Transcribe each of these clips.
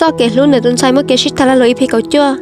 sau kể luôn để tuần sai mới kể shit thà là lời phi cầu chưa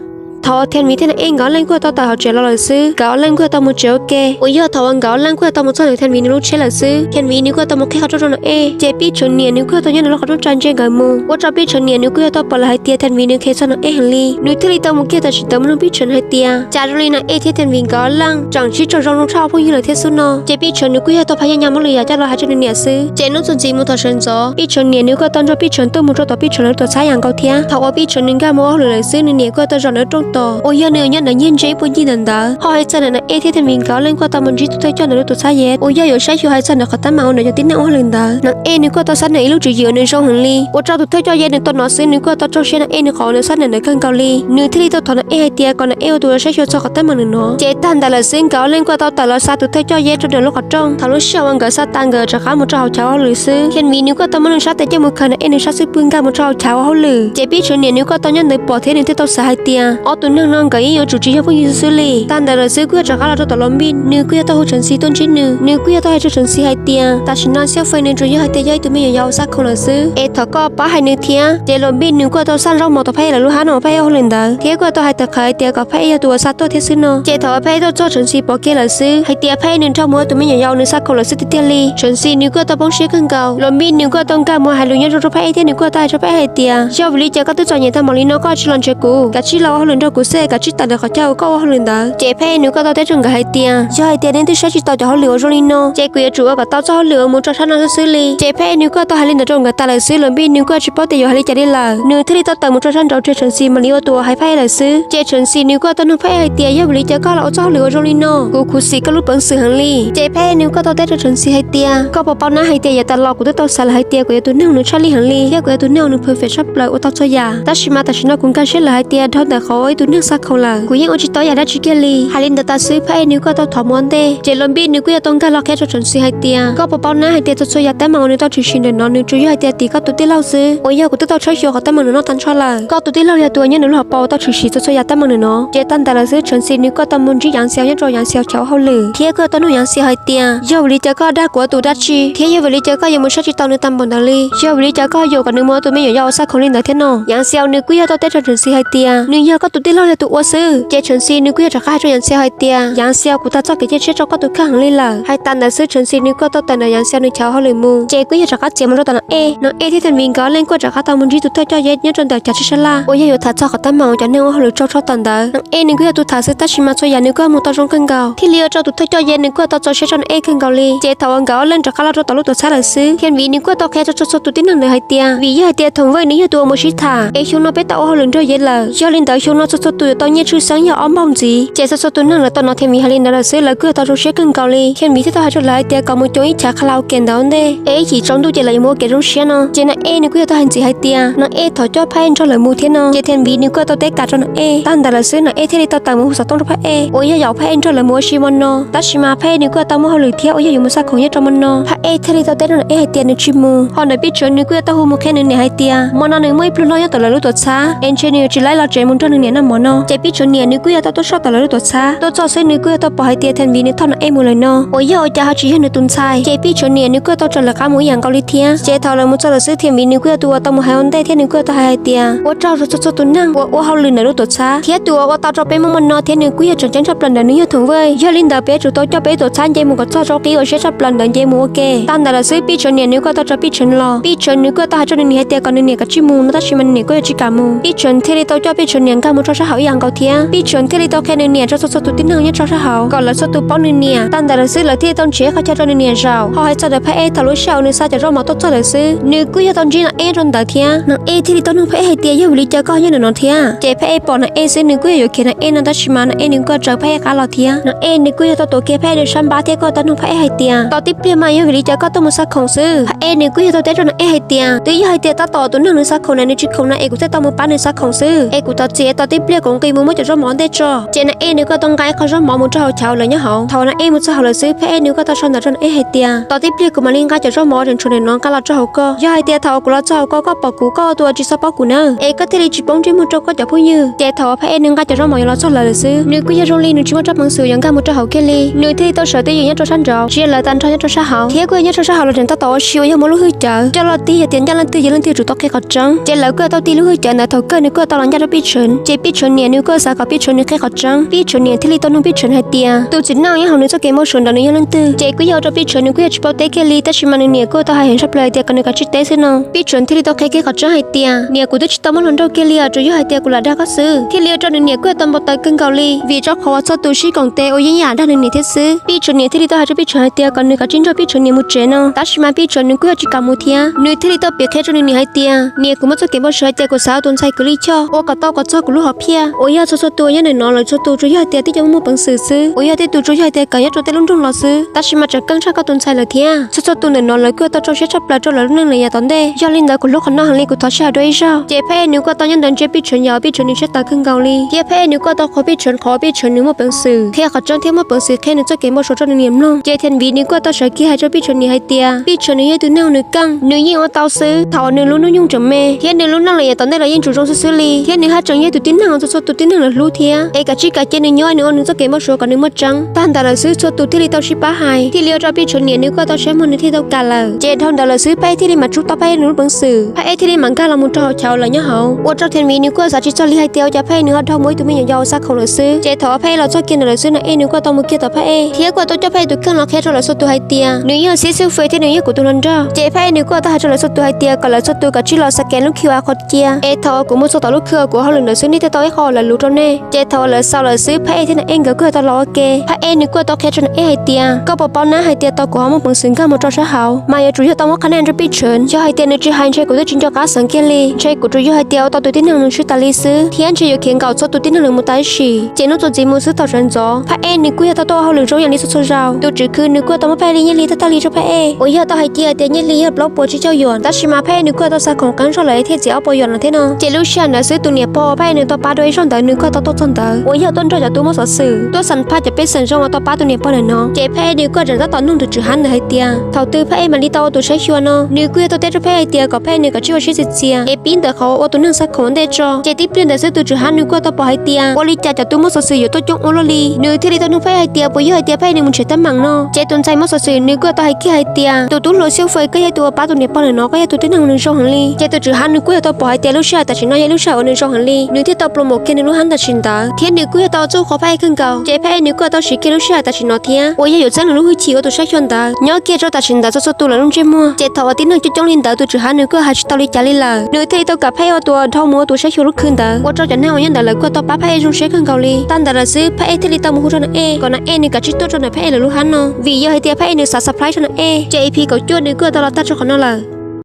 thọ thiên mỹ thế này anh gõ lên qua tao tao học trẻ lo lời sư gõ lên qua tao một triệu ok ôi giờ thọ anh gõ lên qua tao một số lời thiên mỹ lúc chế là sư thiên mỹ nếu qua tao một cái học cho nó chế biết chuẩn niên nếu qua tao nhớ nó học trong trên gái mù tôi cho biết chuẩn niên nếu qua tao bỏ lại tia thiên mỹ nếu khi cho nó hành ly nếu thứ tao một kia tao chỉ tao muốn biết chuẩn hay tia trả rồi là thế thiên mỹ gõ lên chẳng chỉ cho trong sau phong như lời thế số nó chế biết chuẩn nếu qua tao phải nhắm một lời cho nó hai chân niên sư chế nó chuẩn gì một thằng sinh gió biết chuẩn niên nếu qua tao cho biết chuẩn tôi một cho tao biết chuẩn tao sai hàng cao thia thọ biết chuẩn nên cái mỗi lời sư nên niên qua tao cho nó trong ôi giờ nếu nhận là nhân chế bốn chín lần đó họ hay cho nên là thế thì mình có lên qua tao mình chỉ tôi cho nó tụi sai hết ôi giờ有sai hay cho nó khó tao màu nó cho tính năng hơn đó nó nếu qua tao sát này lúc chỉ dựa nên trong hành ly tôi cho tụi cho gia đình tôi nói xin nếu qua tao cho xe nó khó nó sát này nó cân cao ly nếu thì tao thằng hay tiệt còn là tụi sai cho khó tao màu nó chế tan đã là xin có lên qua tao là sát tụi cho gia đình lúc khó trong thằng lúc sau anh gỡ sát tan gỡ cho khá một trâu cháu lười sư hiện vì nếu qua tao muốn sát tại cho một khăn nó sát sức bưng cả một trâu cháu hao lười chế biết chuyện nếu qua tao nhận được bỏ thế nên tao sai tiệt ở tụi năng cái yêu chủ trì cho phong xử lý tan đã là xử quyết cho các là cho tao bin nếu quyết tao hỗ trợ si tôn chính nếu quyết tao hay cho trận si hay tia ta chỉ nói sẽ phải nên cho hai tia dây tụi mình giàu sắc không là xử thọ có ba hai nửa thia để làm bin nếu quyết tao san rau màu tao phải là lúc hắn nó phải ao lên đó thế quyết tao hay tao khai tia có phải yêu tụi sát tôi thế xử nó để thọ phải tao cho trận si bỏ kia là xử hay tia phải nên trong mỗi tụi mình giàu nên sắc không là xử tia li trận si nếu quyết tao bóng xí khăn cầu làm bin nếu quyết tao cả mỗi hai lần cho phải thế nếu quyết tao cho phải hay tia do vì cho các tôi cho nhiều tham mong nó có chỉ lần chơi cũ cả chỉ lâu hơn đâu cũ xe cả chỉ tận được họ chơi có hơn đó chế phe nếu có tao tới trường cái hai tia cho hai tia đến từ sẽ chỉ tao cho họ lừa rồi nó chế quý chủ ở tao cho họ lừa muốn cho hắn nó xử lý chế phe nếu có tao hai lên trong cái ta là xử làm bi nếu có chỉ bảo tiêu hai lên chạy đi là nếu thứ tao tao muốn cho hắn trong trường si mà liêu tua hai phe là xử chế trường si nếu có tao nó phe hai tia giúp lý cho có là cho họ lừa rồi nó cú cú si có lúc bằng sự hành lý chế phe nếu có tao tới trường si hai tia có bảo bao na hai tia giờ tao lo của tao xài hai tia của tôi nêu nó cho lý hành lý cái của tôi nêu nó perfect sắp lại của tao cho già ta chỉ mà nó cũng can sẽ là hai tia thôiแต่เขาตัวนึกสักเขาละกูยังเอาจิตต่อยาได้ชิเกลีฮารินเดต้าซื้อไพ่นิ้วก็ต้องถอดม้วนเต้เจลอนบีนิ้วก็ต้องการล็อกแค่จนสีให้เตียก็ปะป้อนหน้าให้เตียจะช่วยยัดแต่มาในตอนชิชินเดินนอนนิ้วช่วยให้เตียตีก็ตัวที่เล่าซื้อโอ้ยกูต้องช่วยโยกแต่มาในนอนตันชอละก็ตัวที่เล่าอย่าตัวเนี่ยนิ้วหอบเป่าต้องชิชิจะช่วยยัดแต่มาในนอเจตันแต่ละซื้อจนสีนิ้วก็ต้องมุนจีอย่างเสียวยันรออย่างเสียวเฉาเขาเลยเทียก็ต้องนุ่งอย่างเสียให้เตียเยาวลีจะก็ได้กว่าตัวดัชชีเทียเยาวลีจะก็ยังมุนชอบจิตตอนในตำบลดาลีเยาวลีจะก็โยกับนิ้วมือตัวไม่ยาวสักคนลินเดเทนออย่างเสียวนิ้วก็ยังต้องเต้จนสีให้เตียนิ้วก็ตัวที่เล่าอย่าตัวซื้อเจฉันซีนึกว่าจะฆ่าcho ยังเสียให้เตียยังเสียกูตาจ้าเกจเชื่อจ้าก็ตัวข้างเลยล่ะให้ตันแต่ซื้อฉันซีนึกก็ตัวแต่ในยังเสียในเช้าเขาเลยมูเจกูอยากจะฆ่าเจมันรู้ตอนน้องที่ทันวิงก็เล่นก็จะฆ่าตามันจีตัวเธอจ้าเย็ดเนี่ยจนแต่จะชิลาโอ้ยอยู่ถ้าจ้าเขาตั้งมาจะเนี่ยว่าเขาเลยจ้าตันเด้อน้องนึกว่าตัวถ้าซื้อตัดชิมาช่วยยันนึกว่ามุตาจงกันเก่าที่เลี้ยจ้าตัวเธอจ้าเย็ดนึกว่าตัวจ้าเชื่อจนกันเก่าเลยเจถ้าวันเก่าเล่นจะฆ่าเราตัวลูกตัวชาเลยซื้อเห็นวีนึกว่าตัวแค่จ้าตัวที่นั่งเลยให้เตียวีให้เตียทงไว้นี่ตัวมุชิตาช่วงนั้นไปตัวเขาเล่นจ้าเย็ดเลยช่วงเล่นแต่ช่วงนั้นตัวตัวเนี่ยชื่อสังอย่าอ้อมบ้องจีเจสัตัวนั่งแล้วตอนนั้นเทมีฮารินดาราซื้อแล้วก็ตัวรู้เช็คกันเกาหลีเห็นมีที่ตัวหาจุดไล่เตียก็มุ่งจ้องอิจฉาคลาวเก่งดาวน์เด้จีจงดูเจเลยมัวเก่งรู้เชียนเจน่ะนึกว่าตัวหันจีให้เตียน้องถอยจ่อไพ่จนเลยมูเทียนเจเทียนบีนึกว่าตัวเตะกัดจนตั้งดาราซื้อน้องที่ตัวต่างมูสัตว์ต้องรู้ไพ่โอ้ยอยากไพ่จนเลยมัวชิมันตัดชิมาไพ่นึกว่าตัวมัวหลุดเที่ยวโอ้ยอยู่มุสักของยัดจมันไพ่ที่ตัวเตะน้องให้เตียนชิมูพอในปีชนนึกว่าตัวหูมุแค่นึงเนี่ยให้เตียมันนั่นไม่พลุน้อยตัวเลยรู้ตัวช้าเจเนียจีไล่เราเจมุนจนนึงเนี่ยนั่นมันเจปีชนเนี่ยนึกว่าตัวชอบตัวเลยรู้ตัวช้าตัวจ่อซื้อนึกว่าตัวปล่อยเตียแทนวีนึกเท่านั้นมูเลยโอ้ยจะหาชีให้นึกตุนชายเจปีชนเนี่ยนึกว่าตัวจระเข้หมูอย่างเกาหลีเทียเจเท่าเลยมุจระซื้อเทียนวีนึกว่าตัวตัวมูไฮออนเต้เทียนึกว่าตัวไฮเตียว่าเจ้าจะตุนนั่งว่าเขาลืมในรู้ตัวช้าเทียตัวว่าตัวจะเป็นมันนอเทียนึกว่าจนจังชอบปลันเดินนึกถึงเว้ยยอลินดาเป๊ะจุดตัวจะเป็นตัวชายเจมูกับเจ้าจอกี้ว่าเชื่อชอบปลันเดินเจมูโอเคตามแต่ละซื้อปีชนเนี่ยนึกว่าตัวจะปีชนรอปีชนนึกว่าตัวหาจนเนี่ยเตียก่อนเนี่ยกับชิมูนั่นตัดชิมันเนี่ยก็จะจิกามูปีชนเทเลตัวจะปีชนเนี่ยกันมุจระเขาอย่างเกาเทียปีชนเทเลตัวแค่เนี่ยจะตุตินั่งเนี่ยจะเขาก่อนแล้วตุป้อนเนี่ยตั้งแต่ละซื้อละที่ต้องเชื่อเขาจะจนเนี่ยเราเขาให้จะได้พระทะลุเชาในซาจะรอมาต้องจะเลยซื้อนึกว่าตอนจีน่ะจนตาเทียนางที่ต้องพระให้เตียอยู่วิจก็ยังนอนเทียเจพระปอนางซื้อนึกว่าอยู่แค่นั้นตัดชิมานนึกว่าจะพระกาลเทียนางนึกว่าตัวเกพระเดชันบาเทียก็ต้องพระให้เตียตอนที่เปลี่ยนมาอยู่วิจก็ต้องมุสักของซื้อพระนึกว่าตัวเด็กจนให้เตียตัวยังให้เตียตัดต่อตัวนึงในสักของในจิตของนางกุจะต้องมุป้าในสักของซื้อกุตัดเจตอนที่เ เปลี่ยนของกีมือไม่จะรอหมอนได้จ่อเจนเอนึกก็ต้องไกเขารอหมอมุจะเอาเช้าเลยเนี่ยเหรอทอนะเอมุจะเอาเลยซื้อเพื่อนึกก็ต้องชนแต่ชนเอให้เตียตอนที่เปลี่ยนกูมาลิงก็จะรอหมอจนชนในน้องก็เราจะเอาก็ย่าให้เตียทอกูเราจะเอาก็ปอกกูก็ตัวจีสปอกกูเนอเอก็ที่รีจิปงที่มุจะก็จะพูดยืเจทอเพื่อนึกก็จะรอหมอเราจะเลยซื้อนึกก็ยังรงลีนึกชิวจะมังสือยังก็มุจะเอาแค่ลีนึกที่ตัวเสือที่ยังจะชันจ่อเชียร์เลยตันทอยจะชันหาเที่ยกูยังจะชันหาเราจนตัวชิวยังมุลุหื้อจ่อจะรอตีอย่าเตียนจะลันตีอย่าลันตีจุดตอกแค่ขจังเจแล้วก็ตัวตีลุหื้อจ่อนะทอก็นึกก็ตอนหลังจะรับปีเฉินเจปีเฉินเนี่ยนึกก็สากับปีเฉินนึกแค่ขจังปีเฉินเนี่ยที่ลีต้นนึงปีเฉินให้เตียตัวจิตน่ายังหานึกจะเกมโมชนตอนนี้ยังลันตีเจก็ยังจะปีเฉินนึกก็จะปอเตแค่ลีแต่ชิมันเนี่ยก็ต้องให้เห็นชับเลยเตียกันนึกก็ชิดเตสินะปีเฉินที่ลีต้องแค่ขจังให้เตียเนี่ยกูจะชิดตอมันหลังเราแค่ลีอาจจะยังให้เตียกูละได้ก็ซื้อที่ลีจนเนี่ยก็ต้องปอเตกันเกาหลีวิจารณ์เขาว่าจะตัวชีของเตโอยังอยากได้หนึ่งเนี่ยที่ซื้อปีเฉินเนี่ยที่ลีต้องให้ปีเฉินให้เตียกันนึกก็จิ้นชอบปีเฉินเนี่ยมุเจนะแต่ชิมันปีเฉินนึกก็จะกำมุเทียนึกที่ลีต้องเปียกแค่จนเนี่ยให้เตียเนี่ยกูไม่จะเก็บไว้ใช้เตียกูสาวต้นใช้กุลีช่อโอ้ก็ต้องก็จะกูรู้หัวเพียโอ้ยาจะตัวยังเนี่ยนอนเลยจะตัวจะยังให้เตียที่จะมุ่งปังซื้อโอ้ยาที่ตัวจะยังให้เตียกันยังจะเตลุ่มจงรอซื้อแต่ชิมันจะกังชาก็ต้นใช้เลยเทียจะตัวเนี่ยนอนเลยก็ต้องจะชับปลาจะเลยนั่งเลยตอนเดยยาลินดากูลูกคนน้าหันเลยกูท้อชาด้วยจ้าเจ็บแพ้นิ้วก็ต้องยังเดินเจ็บปีเฉินยาวปีเฉินนิ้วชัดตาขึ้นเกาหลีเจ็บแพ้นิ้วก็ต้องขอปีเฉินนิ้วมุ่งปังซื้อเทียขจังเทียมุ่งปังซื้อแค่นึกจะเก็บมาโชว์จนเนียมลงเจเทียนวีนิ้วก็ต้องใช้กี่ให้เจ้าปีเฉินนี่ให้เตียปีเฉินนี่ตัวแนวนึกกังนิ้วยิ่งเอาเตาซื้อถาวนิ้วลุ้นยุ่งจะเมเทียนนิ้วลุ้นนั่งเลยตอนเดยเรายิ่งจุดจงซื้อลีเทียนนิ้วให้จังยิ่งตัวติ้นนั่งจะตัวติ้นนั่งเลยรู้เทียเอกชิกาเจนิ้วย่อยนิ้วนึกจะเก็บมาโชว์กันนิ้วมัดจังตั้งแต่เราซื้อตัวที่ลีเตาชิป้าหายที่เลี้ยวเจ้าปีเฉินเนี่ยนิ้วก็ต้องใช้มันที่เตากันเลยเจทอนเดลซื้อไปที่ลีมาจุดต่อไปนิ้วปังซื้อพระเอที่ลีมันก้าเรามุดเท้าเช้าเลยเนี่ยเหรอว่าเจ้าเทียนมีนิ้วก็สาธิตจะลีให้เตียวจะให้นิ้วเท่ามุ้ยตัวไม่ยาวสักคนเลยซื้อเจถอให้เราชอบกินเลยซื้อนะเอนิ้วก็ต้องมุดเกี่ยวต่อพระเอเทียกว่าตัวเจ้าให้ตัวเครื่องเราแค่เราสุดตัวให้เตียนิ้วยังซีซิลเฟยที่นิ้วยังกูตัวนั้นจ้าเจพระเอนิ้วก็ต้องให้เราสุดตัวให้เตียก็เลยสุดตัวกับชื่อเราสแกนลูกคิวอาร์โค้ดเกียเอถอกูมุดสุดต่อลูกคิวกูเขาเลยซื้อนี่แต่ตัวให้เขาเลยรู้ตัวแน่เจถอเลยเศร้าเลยซื้อพระเอที่นั่นเองก็คือตลอดเกพระเอนิ้วก็ต้องแค่ชนเอให้เตียก็ปอปอนะให้เตียตัวกูเขามุดปังสิงกันมุดจ้าเช้าเขามาอย่าจุยต้องว่าคะแนนจะปีเฉินจะให้เตียนึกจะให้ใช้กูตัวจินจอกาสังเกลีใช้กูจุยให้เตียวตัวตัวที่หนึ่งชื่อตาลีซื้อเทียนจะอยู่เขียนเก่าตัวที่หนึ่งมุตายชีเจนุตัวจีมุซื้อต่อจันจอพระเอนึกว่าตัวเขาหรือจงอย่างนี้สุดๆเราตัวจืดคือนึกว่าตัวมาแพ้ลีนี่ลีตาลีจะพระเอโอ้ยตัวให้เตียเตียนี่ลีบล็อกปวดชิเจ้าหยวนแต่ชิมาแพ้นึกว่าตัวสักของกันชอบเลยเทียเจียวปวดหยวนนะเท่เนาะเจลูเชียนซื้อตัวเนี่ยปอแพ้นึกตัวป้าโดยช่องแต่นึกว่าตัวต้นเตอโอ้ยต้นจอจากตัวมอสสื่อตัวสันพาจะเป็นสันจงว่าตัวป้าตัวเนี่ยปอเนาะเจแพ้นึกว่าจะตอนนุ่งตัวจืดหันให้เตียเท่าตื้อพระเอมันลีตัวใช้ชัวเนาะนึกว่าตัวเต้จะแพ้เตียกับแพ้นึกกับชื่อว่าชิเจียเอปีนแต่เขาว่าตัวนึงสักของเดจอเจที่เปลี่ยนแต่ซื้อตัวจืดหันนึกว่าตัวปอให้เตียบริจาคจากตัวมอสสื่ออยู่ตัวจงโอโลลีนึกที่ลีตัวนึงแพ้ให้เตียปอยให้เตียแพ้นึกมันเฉยตั้งมังเนาะเจตุนใจมอสสื่อนึกว่าตัวให้ขี้ให้เตียตัวตุ้งโลเซียวเฟยก็ให้ตัวป้าตัวเนี่ยปอเนาะก็ให้ตัวที่หนึ่งช่องหันลีเจตัวจืดหันนึกว่าตัวปอให้เตียลูกชายแต่ฉันน้อยลูกชายวันนึงช่องหันลีนึกที่ตัวโปรโมทแค่ในลูกหันแต่ฉันตาเทียนนึกว่าตัวจู้ขอแพ้ขึ้นเก่าเจแพ้นึกว่าตัวชิคกี้ลูกชายแต่ฉันน้อยเทียโอ้ยอยู่จังลูกหุ่นชีว่าตัวใช้ชนตาเนาะเกี่ยวกับแต่ฉันตาจะตัวละลุงเจมัวเจถาวที่หนึ่งจุดจ้องลินตาตัวจืดหันนึกว่าหาชิตอลิจาลิลานึกที่ตัวกับแพ้ตัวเท่ามัวตัวใช้ชิลุกขึ้นตาว่าเจ้าจะแน่วยันแต่ละก็ตัวป้าแพ้จงใช้ขึ้นเกาหลีตั้งแต่ละซื้อแพ้ที่ลีตามุจนเอก่อนนะเอนึกกับชิตัวจนแพ้เลยลูกหันเนาะวีเยอะให้เตียแพ้นึกสาสะพายจนเอเจพีกับจ้วนึกว่าตลอดตาจนคนนั่นแหละ